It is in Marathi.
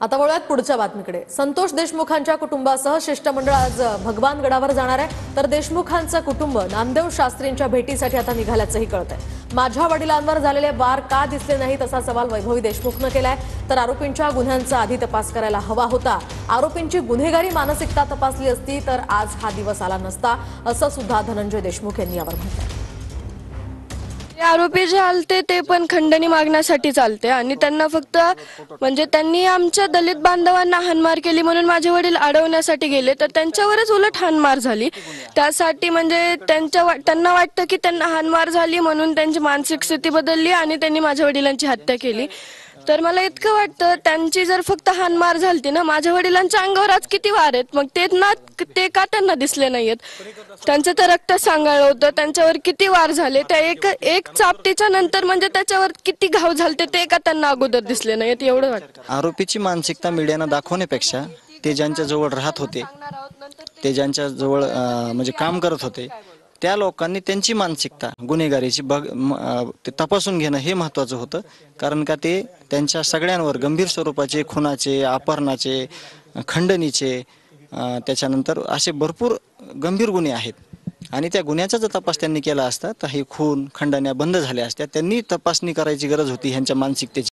आता वळूयात पुढच्या बातमीकडे। संतोष देशमुखांच्या कुटुंबासह शिष्टमंडळ आज भगवानगडावर जाणार आहे। तर देशमुखांचं कुटुंब नामदेव शास्त्रींच्या भेटीसाठी आता निघाल्याचंही कळतंय। माझ्या वडिलांवर झालेले वार का दिसले नाहीत असा सवाल वैभवी देशमुखनं केलाय। तर आरोपींच्या गुन्ह्यांचा आधी तपास करायला हवा होता। आरोपींची गुन्हेगारी मानसिकता तपासली असती तर आज हा दिवस आला नसता असं सुद्धा धनंजय देशमुख यांनी यावर म्हटलंय। आरोपी जे आलते ते पण खंडणी मागण्यासाठी चालते आणि त्यांना फक्त म्हणजे त्यांनी आमच्या दलित बांधवांना हाणमार केली म्हणून माझे वडील अडवण्यासाठी गेले तर त्यांच्यावरच उलट हाणमार झाली। त्यासाठी म्हणजे त्यांना वाटतं की त्यांना हाणमार झाली म्हणून त्यांची मानसिक स्थिती बदलली आणि त्यांनी माझ्या वडिलांची हत्या केली। तर मला इतकं वाटतं त्यांची जर फक्त हाणमार झालती ना, माझ्या वडिलांच्या अंगावर आज किती वार आहेत मग ते का त्यांना दिसले नाहीयेत। त्यांचं तर रक्त सांगाळलं होतं, त्यांच्यावर किती वार झाले, त्या एक चापटीच्या नंतर म्हणजे त्याच्यावर किती घाव झालते ते का त्यांना अगोदर दिसले नाहीयेत एवढं वाटतं। आरोपीची मानसिकता मीडियाने दाखवण्यापेक्षा ते ज्यांच्या जवळ राहत होते, ते ज्यांच्या जवळ म्हणजे काम करत होते त्या लोकांनी त्यांची मानसिकता गुन्हेगारीची ते तपासून घेणं हे महत्त्वाचं होतं। कारण का ते त्यांच्या सगळ्यांवर गंभीर स्वरूपाचे खुनाचे, अपहरणाचे, खंडणीचे त्याच्यानंतर असे भरपूर गंभीर गुन्हे आहेत आणि त्या गुन्ह्याचा जर तपास त्यांनी केला असता तर हे खून खंडण्या बंद झाल्या असत्या। त्यांनी तपासणी करायची गरज होती ह्यांच्या मानसिकतेची।